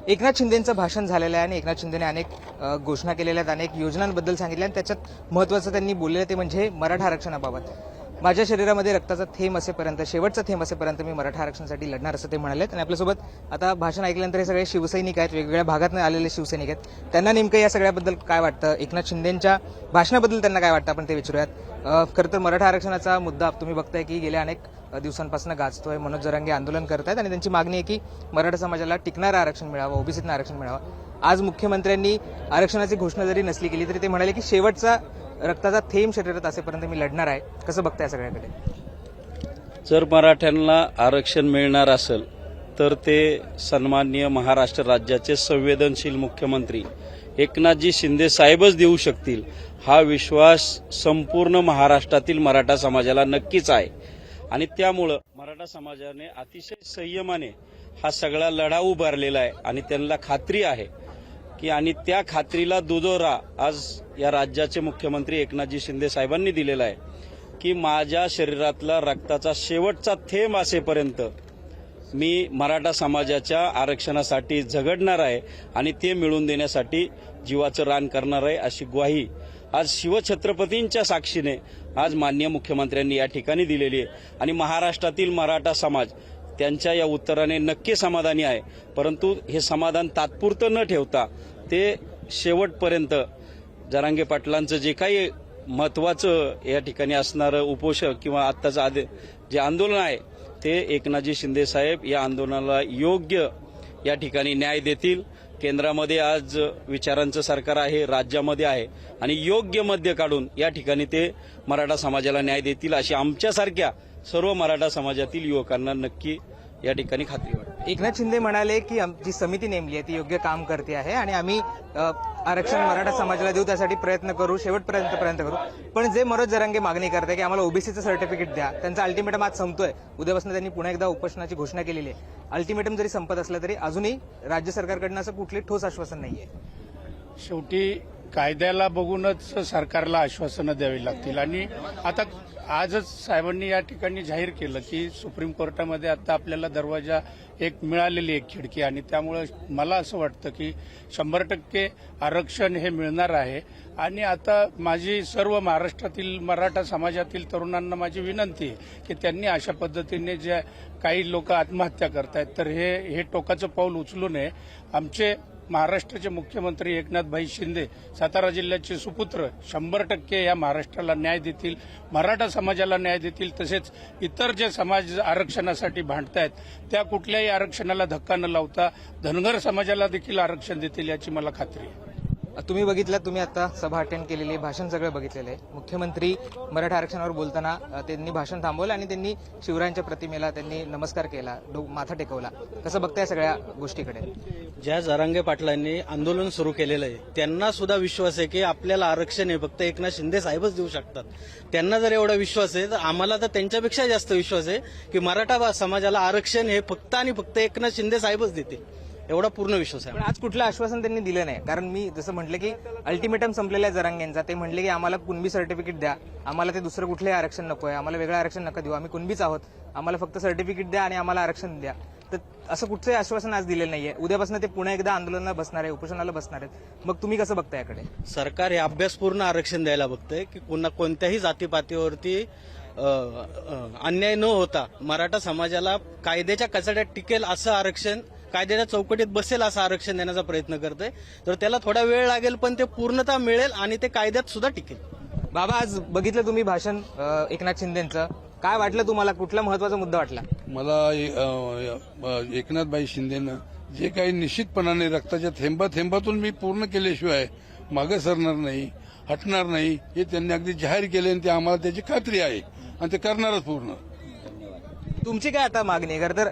एकनाथ शिंदेंचं भाषण झालेलं आहे आणि एकनाथ शिंदेने अनेक घोषणा केलेल्या आहेत, अनेक योजनांबद्दल सांगितल्या आणि त्याच्यात महत्त्वाचं त्यांनी बोललेलं ते म्हणजे मराठा आरक्षणाबाबत. माझ्या शरीरामध्ये रक्ताचा थेंब असेपर्यंत, शेवटचा थेंब असेपर्यंत मी मराठा आरक्षणासाठी लढणार असं ते म्हणाले. आणि आपल्यासोबत आता भाषण ऐकल्यानंतर हे सगळे शिवसैनिक आहेत, वेगवेगळ्या भागातून आलेले शिवसैनिक आहेत. त्यांना नेमकं या सगळ्याबद्दल काय वाटतं, एकनाथ शिंदेंच्या भाषणाबद्दल त्यांना काय वाटतं, आपण ते विचारूयात. खरं तर मराठा आरक्षणाचा मुद्दा तुम्ही बघताय की गेल्या अनेक दिवसांपासून गाजतोय. मनोज जरांगे आंदोलन करत आहेत आणि त्यांची मागणी आहे की मराठा समाजाला टिकणारं आरक्षण मिळावं, ओबीसीतनं आरक्षण मिळावं. आज मुख्यमंत्र्यांनी आरक्षणाची घोषणा जरी नसली केली तरी ते म्हणाले की शेवटचा रक्ताचा थेंब शरीरात असेपर्यंत मी लढणार आहे. कसं बघताय सगळ्याकडे? जर मराठ्यांना आरक्षण मिळणार असेल तर ते सन्माननीय महाराष्ट्र राज्याचे संवेदनशील मुख्यमंत्री एकनाथजी शिंदे साहेबच देऊ शकतील. हा विश्वास संपूर्ण महाराष्ट्रातील मराठा समाजाला नक्कीच आहे आणि त्यामुळं मराठा समाजाने अतिशय संयमाने हा सगळा लढा उभारलेला आहे आणि त्यांना खात्री आहे की आणि त्या खात्रीला दुजोरा आज या राज्याचे मुख्यमंत्री एकनाथजी शिंदे साहेबांनी दिलेला आहे की माझ्या शरीरातला रक्ताचा शेवटचा थेंब असेपर्यंत मी मराठा समाजाच्या आरक्षणासाठी झगडणार आहे आणि ते मिळवून देण्यासाठी जीवाचं रान करणार आहे, अशी ग्वाही आज शिवछत्रपतींच्या साक्षीने आज माननीय मुख्यमंत्र्यांनी या ठिकाणी दिलेली आहे. आणि महाराष्ट्रातील मराठा समाज त्यांच्या या उत्तराने नक्की समाधानी आहे, परंतु हे समाधान तात्पुरतं न ठेवता ते शेवटपर्यंत जरांगे पाटलांचं जे काही महत्वाचं या ठिकाणी असणारं उपोषण किंवा आत्ताचं जे आंदोलन आहे ते एकनाथजी शिंदे साहेब या आंदोलनाला योग्य या ठिकाणी न्याय देतील. केंद्रामध्ये आज विचारांचं सरकार आहे, राज्यामध्ये आहे आणि योग्य मध्य काढून या ठिकाणी ते मराठा समाजाला न्याय देतील अशी आमच्यासारख्या सर्व मराठा समाजातील युवकांना नक्की या ठिकाणी खात्री वाटते. एकनाथ शिंदे म्हणाले की जी समिती नेमली आहे ती योग्य काम करते आहे आणि आम्ही आरक्षण मराठा समाजाला देऊ, त्यासाठी प्रयत्न करू, शेवटपर्यंत प्रयत्न करू. पण जे मनोज जरांगे मागणी करते की आम्हाला ओबीसीचं सर्टिफिकेट द्या, त्यांचा अल्टिमेटम आज संपतोय. उद्यापासून त्यांनी पुन्हा एकदा उपोषणाची घोषणा केलेली आहे. अल्टिमेटम जरी संपत असलं तरी अजूनही राज्य सरकारकडनं असं कुठलंही ठोस आश्वासन नाहीये. शेवटी कायद्याला बघूनच सरकारला आश्वासनं द्यावी लागतील आणि आता आजच साहेबांनी या ठिकाणी जाहीर केलं की सुप्रीम कोर्टामध्ये आता आपल्याला दरवाजा एक मिळालेली एक खिडकी आणि त्यामुळे मला असं वाटतं की 100% आरक्षण हे मिळणार आहे. आणि आता माझी सर्व महाराष्ट्रातील मराठा समाजातील तरुणांना माझी विनंती आहे की त्यांनी अशा पद्धतीने ज्या काही लोक आत्महत्या करतायत तर हे टोकाचं पाऊल उचलू नये. आमचे महाराष्ट्राचे मुख्यमंत्री एकनाथभाई शिंदे सातारा जिल्ह्याचे सुपुत्र 100% या महाराष्ट्राला न्याय देतील, मराठा समाजाला न्याय देतील. तसेच इतर जे समाज आरक्षणासाठी भांडतायत त्या कुठल्याही आरक्षणाला धक्का न लावता धनगर समाजाला देखील आरक्षण देतील याची मला खात्री आहे. तुम्ही बघितलं, तुम्ही आता सभा अटेंड केलेली, भाषण सगळं बघितलेलं आहे. मुख्यमंत्री मराठा आरक्षणावर बोलताना त्यांनी भाषण थांबवलं आणि त्यांनी शिवरायांच्या प्रतिमेला त्यांनी नमस्कार केला, माथा टेकवला. कसं बघताय सगळ्या गोष्टीकडे? ज्या जरांगे पाटलांनी आंदोलन सुरू केलेलं आहे त्यांना सुद्धा विश्वास आहे की आपल्याला आरक्षण हे फक्त एकनाथ शिंदे साहेबच देऊ शकतात. त्यांना जर एवढा विश्वास आहे तर आम्हाला तर त्यांच्यापेक्षा जास्त विश्वास आहे की मराठा समाजाला आरक्षण हे फक्त आणि फक्त एकनाथ शिंदे साहेबच देते, एवढा पूर्ण विश्वास आहे. पण आज कुठलं आश्वासन त्यांनी दिलं नाही. कारण मी जसं म्हटलं की अल्टिमेटम संपलेला आहे जरांगेंचा. ते म्हटले की आम्हाला कुणबी सर्टिफिकेट द्या, आम्हाला ते दुसरं कुठलंही आरक्षण नको आहे, आम्हाला वेगळं आरक्षण नका देऊ, आम्ही कुणबीच आहोत, आम्हाला फक्त सर्टिफिकेट द्या आणि आम्हाला आरक्षण द्या. तर असं कुठचंही आश्वासन आज दिलेलं नाहीये. उद्यापासून ते पुन्हा एकदा आंदोलनाला बसणार आहे, उपोषणाला बसणार आहेत. मग तुम्ही कसं बघताय याकडे? सरकार हे अभ्यासपूर्ण आरक्षण द्यायला बघतंय की कोणत्याही जातीपातीवरती अन्याय न होता मराठा समाजाला कायद्याच्या कचाट्यात टिकेल असं आरक्षण, कायद्याच्या चौकटीत बसेल असं आरक्षण देण्याचा प्रयत्न करतोय. तर त्याला थोडा वेळ लागेल पण ते पूर्णतः मिळेल आणि ते कायद्यात सुद्धा टिकेल. बाबा, आज बघितलं तुम्ही भाषण एकनाथ शिंदेंचं, काय वाटलं तुम्हाला? कुठला महत्वाचा मुद्दा वाटला? मला एकनाथभाई शिंदेनं जे काही निश्चितपणाने रक्ताच्या थेंबातून मी पूर्ण केल्याशिवाय मागे सरणार नाही, हटणार नाही हे त्यांनी अगदी जाहीर केले आणि ते आम्हाला त्याची खात्री आहे आणि ते करणारच पूर्ण. तुमची काय आता मागणी? खरं तर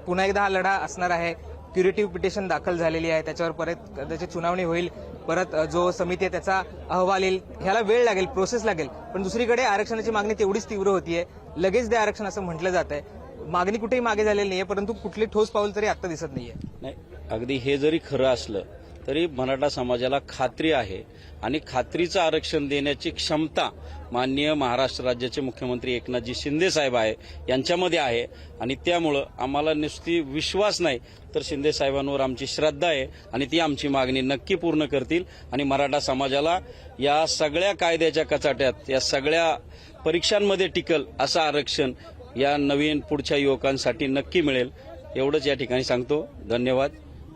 पुन्हा एकदा हा लढा असणार आहे. क्युरेटिव्ह पिटिशन दाखल झालेली आहे, त्याच्यावर परत त्याची सुनावणी होईल, परत जो समिती आहे त्याचा अहवाल येईल. ह्याला वेळ लागेल, प्रोसेस लागेल. पण दुसरीकडे आरक्षणाची मागणी तेवढीच तीव्र होतीये. लगेच द्या आरक्षण असं म्हटलं जात आहे. मागणी कुठेही मागे झालेली नाहीये, परंतु कुठली ठोस पाऊल तरी आता दिसत नाहीये. नाही, अगदी हे जरी खरं असलं तरी मराठा समाजाला खात्री आहे आणि खात्रीचं आरक्षण देण्याची क्षमता माननीय महाराष्ट्र राज्याचे मुख्यमंत्री एकनाथजी शिंदे साहेब आहे यांच्यामध्ये आहे. आणि त्यामुळं आम्हाला नुसती विश्वास नाही तर शिंदे साहेबांवर आमची श्रद्धा आहे आणि ती आमची मागणी नक्की पूर्ण करतील. आणि मराठा समाजाला या सगळ्या कायद्याच्या कचाट्यात, या सगळ्या परीक्षांमध्ये टिकल असं आरक्षण या नवीन पुढच्या युवकांसाठी नक्की मिळेल, एवढंच या ठिकाणी सांगतो. धन्यवाद.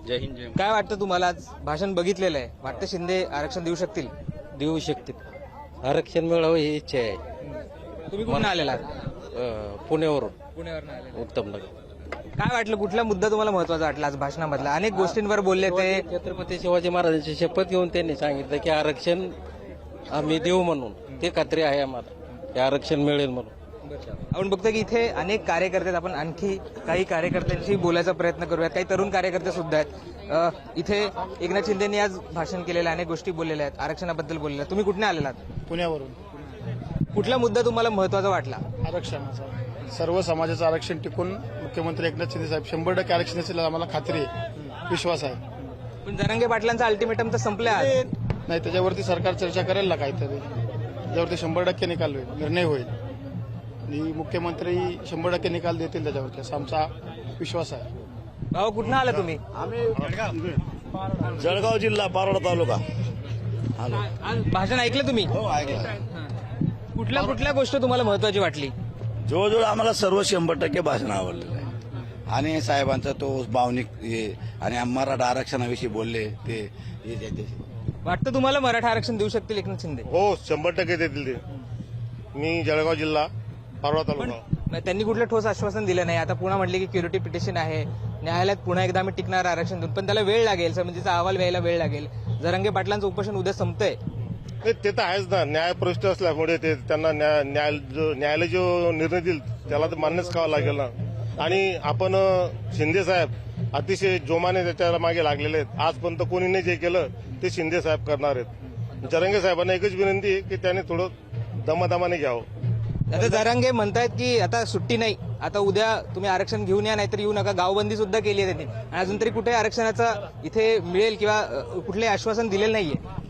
जय हिंद, जय काय वाटतं तुम्हाला? आज भाषण बघितलेलं आहे, वाटतं शिंदे आरक्षण देऊ शकतील? देऊ शकते. आरक्षण मिळावं ही इच्छा आहे. तुम्ही कुठून आलेला? पुण्यावरून पुण्यावर आलेला. उत्तम नगर. काय वाटलं, कुठला मुद्दा तुम्हाला महत्वाचा वाटला आज भाषणामधला? अनेक गोष्टींवर बोलले ते. छत्रपती शिवाजी महाराजांची शपथ घेऊन त्यांनी सांगितलं की आरक्षण आम्ही देऊ म्हणून. ते खात्री आहे आम्हाला हे आरक्षण मिळेल म्हणून. आपण बघतो की इथे अनेक कार्यकर्ते आहेत. आपण आणखी काही कार्यकर्त्यांशी बोलायचा प्रयत्न करूयात. काही तरुण कार्यकर्ते सुद्धा आहेत. इथे एकनाथ शिंदेंनी आज भाषण केलेलं आहे, अनेक गोष्टी बोललेल्या आहेत, आरक्षणाबद्दल बोललेल्या आहेत. तुम्ही कुठे आलेलात? पुण्यावरून. कुठला मुद्दा तुम्हाला महत्वाचा वाटला? आरक्षणाचा, सर्व समाजाचं आरक्षण टिकून मुख्यमंत्री एकनाथ शिंदे साहेब 100% आरक्षण असेल आम्हाला खात्री आहे, विश्वास आहे. पण जरांगे पाटलांचा अल्टिमेटम तर संपल्या आज. नाही, त्याच्यावरती सरकार चर्चा करेल ना काहीतरी. त्याच्यावरती 100% निकाल होईल, निर्णय होईल आणि मुख्यमंत्री 100% निकाल देतील त्याच्यावरती, असा आमचा विश्वास आहे. भाऊ कुठं आला तुम्ही? जळगाव जिल्हा, पारोळा तालुका. आज भाषण ऐकलं तुम्ही? हो, ऐकलं. कुठल्या कुठल्या गोष्ट तुम्हाला महत्वाची वाटली? जवळजवळ आम्हाला सर्व 100% भाषण आवडलेलं आहे. आणि साहेबांचा तो भावनिक आणि मराठा आरक्षणाविषयी बोलले ते वाटतं तुम्हाला मराठा आरक्षण देऊ शकतील एकनाथ शिंदे? हो, 100% देतील ते. मी जळगाव जिल्हा, पारोळा तालुका. पण त्यांनी कुठलं ठोस आश्वासन दिलं नाही. आता पुन्हा म्हटले की क्युरिटी पिटिशन आहे, न्यायालयात पुन्हा एकदा आम्ही टिकणार आरक्षण देऊन, पण त्याला वेळ लागेल, समितीचा अहवाल व्हायला वेळ लागेल. जरांगे पाटलांचं उपोषण उद्या संपतंय. ते तर आहेच ना, न्यायप्रविष्ट असल्यामुळे ते त्यांना न्यायालय जो निर्णय देईल त्याला तर मान्यच करावं लागेल ना. आणि आपण शिंदे साहेब अतिशय जोमाने त्याच्या मागे लागलेले आहेत. आजपर्यंत कोणी जे केलं ते शिंदे साहेब करणार आहेत. जरांगे साहेबांना एकच विनंती आहे की त्याने थोडं दमादमाने घ्यावं. आता जरांगे म्हणतायत की आता सुट्टी नाही, आता उद्या तुम्ही आरक्षण घेऊन या, नाहीतर येऊ नका. गावबंदी सुद्धा केली आहे त्यांनी आणि अजून तरी कुठे आरक्षणाचं इथे मिळेल किंवा कुठले आश्वासन दिलेलं नाहीये.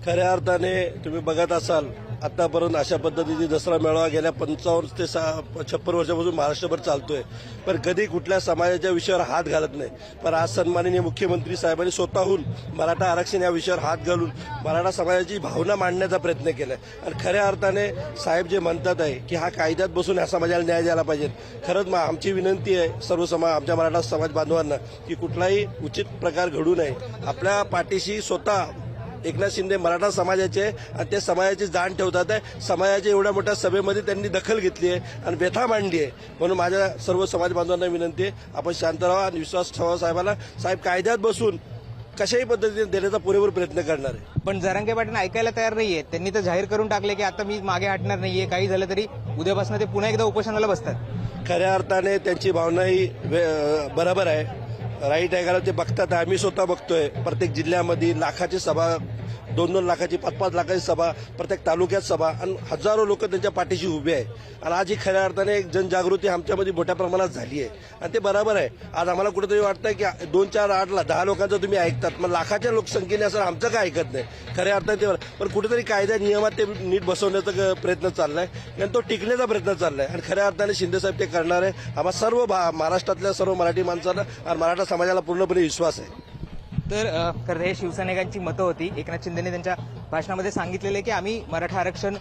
खऱ्या अर्थाने तुम्ही बघत असाल आतापर्यंत अशा पद्धतीने दसरा मेळावा गेल्या 55 ते 56 वर्षापासून महाराष्ट्रभर चालतोय, पण कधी कुठल्या समाजाच्या विषयावर हात घालत नाही. पण आज सन्माननीय मुख्यमंत्री साहेबांनी स्वतःहून मराठा आरक्षण या विषयावर हात घालून मराठा समाजाची भावना मांडण्याचा प्रयत्न केलाय. आणि खऱ्या अर्थाने साहेब जे म्हणतात आहे की हा कायद्यात बसून या समाजाला न्याय द्यायला पाहिजे. खरंच आमची विनंती आहे सर्व आमच्या मराठा समाज बांधवांना की कुठलाही उचित प्रकार घडू नये. आपल्या पाठीशी स्वतः एकनाथ शिंदे मराठा समाजाचे आणि त्या समाजाची जाण ठेवतात आहे. समाजाच्या एवढ्या मोठ्या सभेमध्ये त्यांनी दखल घेतली आहे आणि व्यथा मांडली आहे. म्हणून माझ्या सर्व समाज बांधवांना विनंती आहे, आपण शांत राहा आणि विश्वास ठेवा साहेबांना. साहेब कायद्यात बसून कशाही पद्धतीने देण्याचा पुरेपूर प्रयत्न करणार आहे. पण जरांगे पाटील ऐकायला तयार नाहीये. त्यांनी तर जाहीर करून टाकले की आता मी मागे हटणार नाहीये, काही झालं तरी उद्यापासून ते पुन्हा एकदा उपोषणाला बसतात. खऱ्या अर्थाने त्यांची भावनाही बरोबर आहे, राईट आहे. कारण ते बघतात, आम्ही स्वतः बघतोय प्रत्येक जिल्ह्यामध्ये लाखाची सभा, 2-2 लाखाची, 5-5 लाखाची सभा, प्रत्येक तालुक्यात सभा आणि हजारो लोक त्यांच्या पाठीशी उभे आहे. आणि आज ही खऱ्या अर्थाने एक जनजागृती आमच्यामध्ये मोठ्या प्रमाणात झाली आहे आणि ते बरोबर आहे. आज आम्हाला कुठेतरी वाटतंय की 2, 4, 8, 10 लोकांचं तुम्ही ऐकतात, मग लाखाच्या लोकसंख्येने असं आमचं काय ऐकत नाही. खऱ्या अर्थाने ते पण कुठेतरी कायद्या नियमात ते नीट बसवण्याचा प्रयत्न चाललाय आणि तो टिकण्याचा प्रयत्न चाललाय. आणि खऱ्या अर्थाने शिंदेसाहेब ते करणार आहे. आम्हा सर्व महाराष्ट्रातल्या सर्व मराठी माणसांना आणि मराठा समाजाला पूर्णपणे विश्वास आहे. तर हे शिवसैनिकांची मतं होती. एकनाथ शिंदेने त्यांच्या भाषणामध्ये सांगितलेले की आम्ही मराठा आरक्षण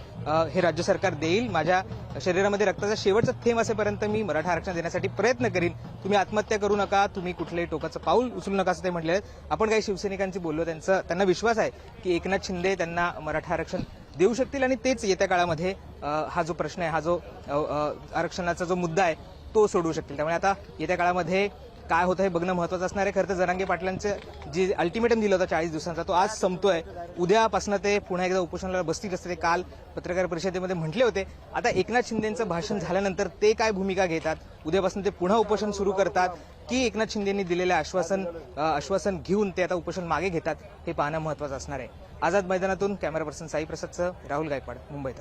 हे राज्य सरकार देईल, माझ्या शरीरामध्ये रक्ताचा शेवटचा थेंब असेपर्यंत मी मराठा आरक्षण देण्यासाठी प्रयत्न करीन, तुम्ही आत्महत्या करू नका, तुम्ही कुठल्याही टोकाचं पाऊल उचलू नका असं ते म्हटले आहेत. आपण काही शिवसैनिकांची बोललो, त्यांना विश्वास आहे की एकनाथ शिंदे त्यांना मराठा आरक्षण देऊ शकतील आणि तेच येत्या काळामध्ये हा जो प्रश्न आहे, हा जो आरक्षणाचा जो मुद्दा आहे तो सोडवू शकतील. त्यामुळे आता येत्या काळामध्ये काय होतं हे बघणं महत्वाचं असणार आहे. खरं तर जरांगे पाटलांचं जे अल्टिमेटम दिलं होतं 40 दिवसांचा, तो आज संपतोय. उद्यापासून ते पुन्हा एकदा उपोषणाला बसतील असं ते काल पत्रकार परिषदेमध्ये म्हटले होते. आता एकनाथ शिंदेचं भाषण झाल्यानंतर ते काय भूमिका घेतात, उद्यापासून ते पुन्हा उपोषण सुरू करतात की एकनाथ शिंदेंनी दिलेले आश्वासन घेऊन ते आता उपोषण मागे घेतात, हे पाहणं महत्वाचं असणार आहे. आझाद मैदानातून कॅमेरा पर्सन साई प्रसादसह राहुल गायकवाड, मुंबईत.